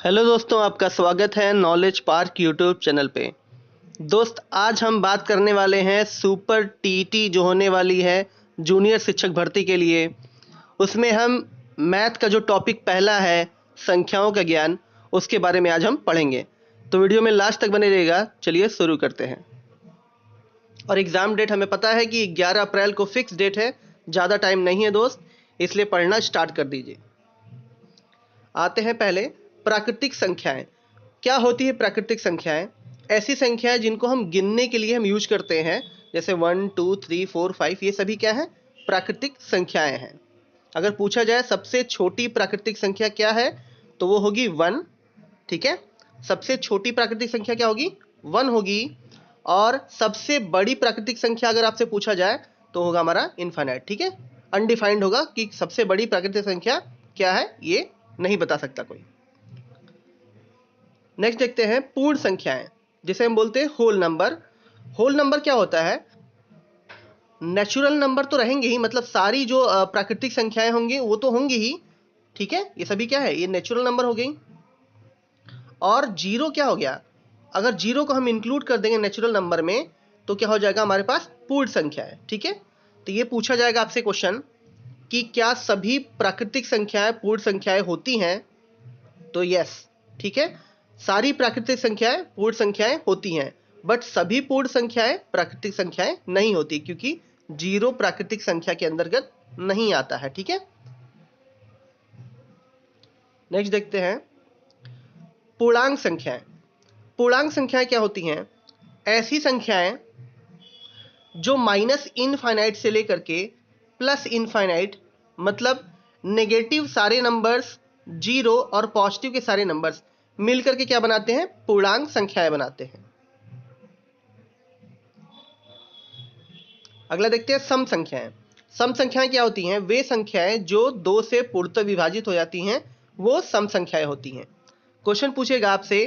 Hello दोस्तों, आपका स्वागत है नॉलेज पार्क यूट्यूब चैनल पे। दोस्त, आज हम बात करने वाले हैं सुपर टीटी जो होने वाली है जूनियर शिक्षक भर्ती के लिए। उसमें हम मैथ का जो टॉपिक पहला है संख्याओं का ज्ञान, उसके बारे में आज हम पढ़ेंगे। तो वीडियो में लास्ट तक बने रहिएगा। चलिए शुरू करते हैं। और एग्ज़ाम डेट हमें पता है कि 11 अप्रैल को फिक्स डेट है, ज़्यादा टाइम नहीं है दोस्त, इसलिए पढ़ना स्टार्ट कर दीजिए। आते हैं पहले प्राकृतिक संख्याएं। क्या होती है प्राकृतिक संख्याएं? ऐसी संख्याएं जिनको हम गिनने के लिए हम यूज करते हैं, जैसे 1 2 3 4 5, ये सभी क्या है? प्राकृतिक संख्याएं हैं। अगर पूछा जाए सबसे छोटी प्राकृतिक संख्या क्या है, तो वो होगी 1। ठीक है, सबसे छोटी प्राकृतिक संख्या क्या होगी? 1 होगी। और सबसे बड़ी प्राकृतिक संख्या अगर आपसे पूछा जाए तो होगा हमारा इनफाइनाइट। ठीक है, अनडिफाइंड होगा कि सबसे बड़ी प्राकृतिक संख्या क्या है, ये नहीं बता सकता कोई। नेक्स्ट देखते हैं पूर्ण संख्याएं, जिसे हम बोलते हैं होल नंबर। होल नंबर क्या होता है? नेचुरल नंबर तो रहेंगे ही, मतलब सारी जो प्राकृतिक संख्याएं होंगी वो तो होंगी ही। ठीक है, ये सभी क्या है? ये नेचुरल नंबर हो गई। और जीरो क्या हो गया? अगर जीरो को हम इंक्लूड कर देंगे नेचुरल नंबर में तो क्या हो जाएगा हमारे पास? पूर्ण संख्या है। ठीक है, तो ये पूछा जाएगा आपसे क्वेश्चन कि क्या सभी प्राकृतिक संख्याएं पूर्ण संख्याएं होती हैं? तो यस, ठीक है, सारी प्राकृतिक संख्याएं पूर्ण संख्याएं होती हैं, बट सभी पूर्ण संख्याएं प्राकृतिक संख्याएं नहीं होती, क्योंकि जीरो प्राकृतिक संख्या के अंतर्गत नहीं आता है। ठीक है, नेक्स्ट देखते हैं पूर्णांक संख्याएं। पूर्णांक संख्याएं क्या होती हैं? ऐसी संख्याएं जो माइनस इनफाइनाइट से लेकर के प्लस इनफाइनाइट, मतलब नेगेटिव सारे नंबर्स, जीरो और पॉजिटिव के सारे नंबर्स मिलकर के क्या बनाते हैं? पूर्णांक संख्याएं बनाते हैं। अगला देखते हैं सम संख्याएं। सम संख्याएं क्या होती हैं? वे संख्याएं जो 2 से पूर्णतः विभाजित हो जाती हैं, वो सम संख्याएं होती हैं। क्वेश्चन पूछेगा आपसे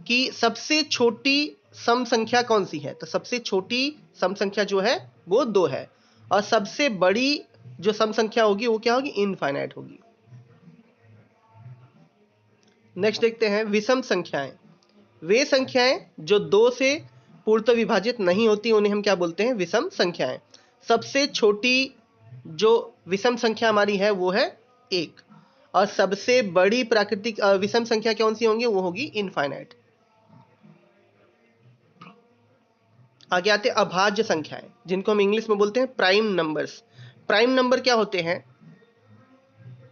कि सबसे छोटी सम संख्या कौन सी है, तो सबसे छोटी सम संख्या जो है वो 2 है, और सबसे बड़ी जो सम संख्या होगी वो क्या होगी? इनफाइनाइट होगी। नेक्स्ट देखते हैं विषम संख्याएं। वे संख्याएं जो 2 से पूर्णतः विभाजित नहीं होती, उन्हें हम क्या बोलते हैं? विषम संख्याएं। सबसे छोटी जो विषम संख्या हमारी है वो है 1, और सबसे बड़ी प्राकृतिक विषम संख्या कौन सी होंगी? वो होगी इनफाइनाइट। आगे आते हैं अभाज्य संख्याएं, जिनको हम इंग्लिश में बोलते हैं प्राइम नंबर्स। प्राइम नंबर क्या होते हैं?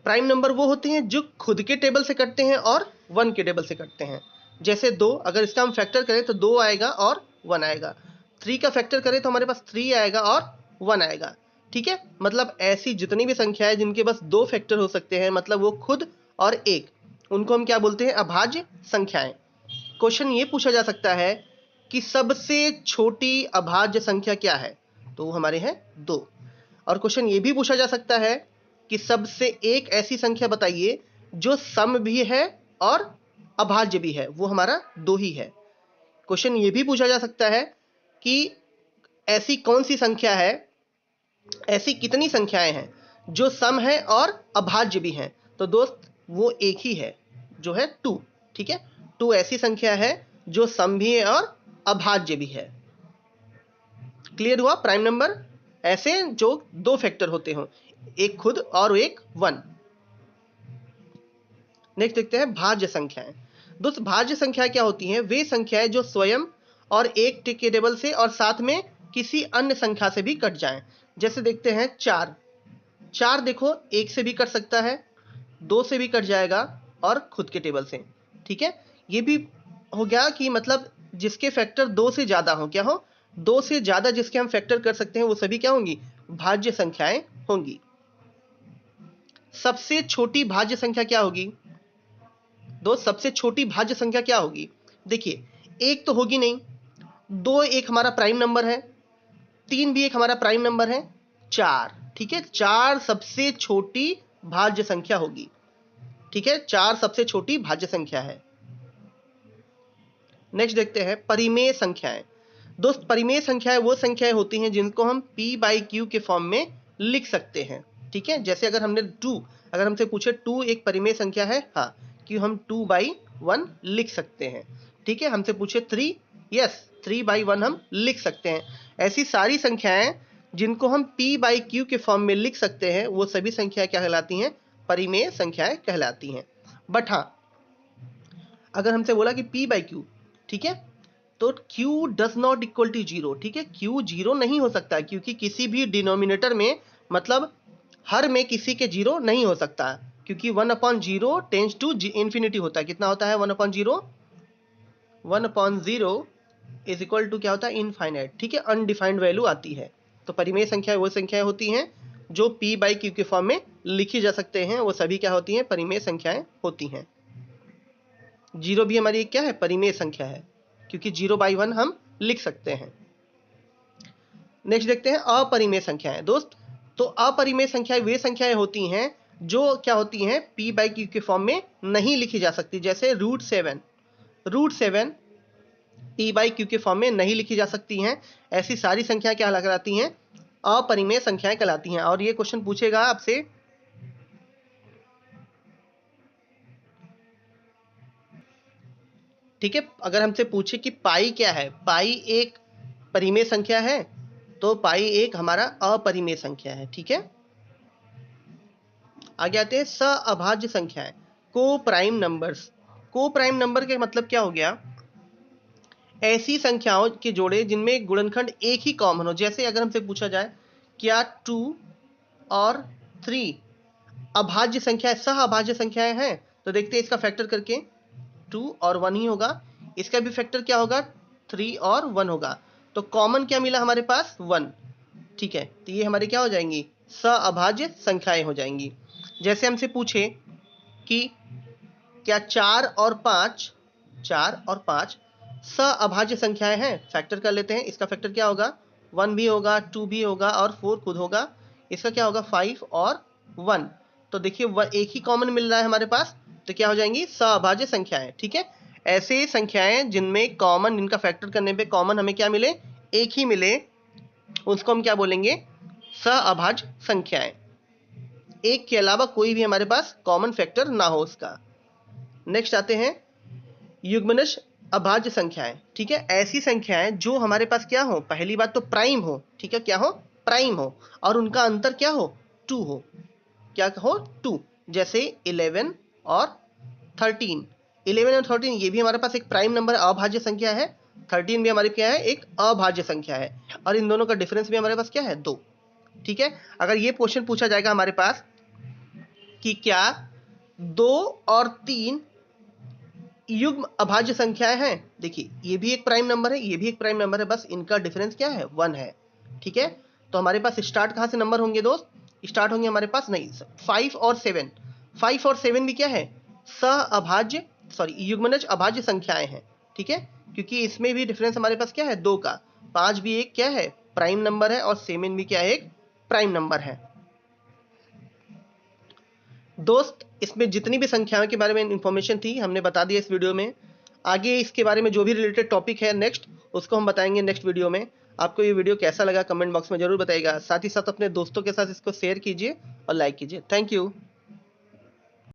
प्राइम नंबर वो होते हैं जो खुद के टेबल से कटते हैं और 1 के टेबल से कटते हैं। जैसे 2, अगर इसका हम फैक्टर करें तो 2 आएगा और 1 आएगा। 3 का फैक्टर करें तो हमारे पास 3 आएगा और 1 आएगा। ठीक है, मतलब ऐसी जितनी भी संख्याएं जिनके बस 2 फैक्टर हो सकते हैं, मतलब वो खुद और 1, उनको हम क्या बोलते हैं? अभाज्य संख्याएं। क्वेश्चन ये पूछा जा सकता है कि सबसे छोटी अभाज्य संख्या क्या है, तो वो हमारे हैं 2। और क्वेश्चन ये भी पूछा जा सकता है कि सबसे एक ऐसी संख्या बताइए जो सम भी है और अभाज्य भी है, वो हमारा 2 ही है। क्वेश्चन ये भी पूछा जा सकता है कि ऐसी कौन सी संख्या है, ऐसी कितनी संख्याएं हैं जो सम है और अभाज्य भी हैं, तो दोस्त वो एक ही है, जो है 2। ठीक है, 2 ऐसी संख्या है जो सम भी है और अभाज्य भी है। क्लियर हुआ? प्राइम नंबर ऐसे जो 2 फैक्टर होते हो, एक खुद और एक 1। नेक्स्ट देखते हैं भाज्य संख्याएं। दोस्त, भाज्य संख्याएं क्या होती हैं? वे संख्याएं जो स्वयं और एक के टेबल से और साथ में किसी अन्य संख्या से भी कट जाएं। जैसे देखते हैं 4। 4 देखो 1 से भी कट सकता है, 2 से भी कट जाएगा और खुद के टेबल से। ठीक है, ये भी हो गया कि मतलब जिसके फैक्टर 2 से ज़्यादा हो, क्या हो? 2 से ज़्यादा जिसके हम फैक्टर कर सकते हैं वो सभी क्या होंगी? भाज्य संख्याएं होंगी। सबसे छोटी भाज्य संख्या क्या होगी? दोस्त, सबसे छोटी भाज्य संख्या क्या होगी? देखिए, 1 तो होगी नहीं, 2 एक हमारा प्राइम नंबर है, 3 भी एक हमारा प्राइम नंबर है, 4। ठीक है, 4 सबसे छोटी भाज्य संख्या होगी। ठीक है, 4 सबसे छोटी भाज्य संख्या है। नेक्स्ट देखते हैं परिमेय संख्याएं। दोस्त, परिमेय संख्याएं वो संख्याएं होती हैं जिनको हम p/q के फॉर्म में लिख सकते हैं। ठीक है, जैसे अगर हमने 2, अगर हमसे पूछे 2 एक परिमेय संख्या है, हाँ, क्यू हम 2/1 लिख सकते हैं। ठीक है, हमसे पूछे 3, यस 3/1 हम लिख सकते हैं। ऐसी सारी संख्याएं जिनको हम p/q के फॉर्म में लिख सकते हैं वो सभी संख्याएं क्या कहलाती हैं? परिमेय संख्याएं कहलाती हैं। बट हाँ, अगर हमसे बोला कि p/q, ठीक है, तो q does not equal to 0। ठीक है, q 0 नहीं हो सकता क्योंकि किसी भी डिनोमिनेटर में, मतलब हर में किसी के 0 नहीं हो सकता, क्योंकि 1/0 टेंड्स टू इंफिनिटी होता है। कितना होता है 1/0? 1/0 इज इक्वल टू क्या होता है? इनफाइनाइट। ठीक है, अनडिफाइंड वैल्यू आती है। तो परिमेय संख्याएं वो संख्याएं होती हैं जो p/q के फॉर्म में लिखी जा सकते हैं, वो सभी क्या होती हैं? परिमेय संख्याएं होती हैं। 0 भी हमारी क्या है? परिमेय संख्या है, क्योंकि 0/1 हम लिख सकते हैं। नेक्स्ट देखते हैं अपरिमेय संख्याएं। दोस्त, तो अपरिमेय संख्याएं वे संख्याएं होती हैं जो क्या होती हैं? p/q के फॉर्म में नहीं लिखी जा सकती। जैसे √7 p/q के फॉर्म में नहीं लिखी जा सकती हैं। ऐसी सारी संख्याएं क्या कहलाती हैं? अपरिमेय संख्याएं कहलाती हैं। और ये क्वेश्चन पूछेगा आपसे, ठीक है, अगर हमसे पूछे कि पाई क्या है, पाई एक परिमेय संख्या है, तो पाई एक हमारा अपरिमेय संख्या है। ठीक है, आगे आते हैं सअभाज्य संख्याएं, को प्राइम नंबर्स। को प्राइम नंबर के मतलब क्या हो गया? ऐसी संख्याओं के जोड़े जिनमें गुणनखंड एक ही कॉमन हो। जैसे अगर हमसे पूछा जाए क्या 2 और 3 अभाज्य संख्या, सह-अभाज्य संख्याएं हैं, तो देखते हैं इसका फैक्टर करके 2 और 1 ही होगा। इसका भी फैक्टर क्या होगा? 3 और 1 होगा। तो कॉमन क्या मिला हमारे पास? 1। ठीक है, तो ये हमारी क्या हो जाएंगी? सअभाज्य संख्याएं हो जाएंगी। जैसे हमसे पूछे कि क्या 4 और 5 सअभाज्य संख्याएं हैं, फैक्टर कर लेते हैं। इसका फैक्टर क्या होगा? 1 भी होगा, 2 भी होगा और 4 खुद होगा। इसका क्या होगा? 5 और 1। तो देखिए एक ही कॉमन मिल रहा है हमारे पास, तो क्या हो जाएंगी? सअभाज्य संख्याएं। ठीक है, ऐसे संख्याएं जिनमें कॉमन, जिनका फैक्टर करने पे कॉमन हमें क्या मिले? एक ही मिले, उसको हम क्या बोलेंगे? सअभाज्य संख्याएं। एक के अलावा कोई भी हमारे पास कॉमन फैक्टर ना हो उसका। नेक्स्ट आते हैं युग्मनज अभाज्य संख्याएं। ठीक है, ऐसी संख्याएं जो हमारे पास क्या हो? पहली बात तो प्राइम हो। ठीक है, क्या हो? प्राइम हो, और उनका अंतर क्या हो? 2 हो। क्या हो? 2। जैसे 11 और 13। 11 और 13 ये भी हमारे पास एक प्राइम नंबर, अभाज्य संख्या है। 13 भी हमारी क्या है? एक अभाज्य संख्या है। और इन दोनों का डिफरेंस भी हमारे पास क्या है? 2। ठीक है, अगर ये क्वेश्चन पूछा जाएगा हमारे पास कि क्या 2 और 3 युग्म अभाज्य संख्याएं हैं, देखिए ये भी एक प्राइम नंबर है, ये भी एक प्राइम नंबर है, बस इनका डिफरेंस क्या है? 1 है। ठीक है, तो हमारे पास स्टार्ट कहां से नंबर होंगे दोस्त? स्टार्ट होंगे हमारे पास, नहीं, 5 और 7। 5 और 7 भी क्या है? सअभाज्य, सॉरी, युग्मनज अभाज्य संख्याएं हैं। ठीक है, क्योंकि इसमें भी डिफरेंस हमारे पास क्या है? 2 का। 5 भी एक क्या है? प्राइम नंबर है, और 7 भी क्या है? एक प्राइम नंबर है। दोस्त, इसमें जितनी भी संख्याओं के बारे में इंफॉर्मेशन थी हमने बता दिया इस वीडियो में। आगे इसके बारे में जो भी रिलेटेड टॉपिक है नेक्स्ट, उसको हम बताएंगे नेक्स्ट वीडियो में। आपको ये वीडियो कैसा लगा कमेंट बॉक्स में जरूर बताइएगा। साथ ही साथ अपने दोस्तों के साथ इसको शेयर कीजिए और लाइक कीजिए। Thank you.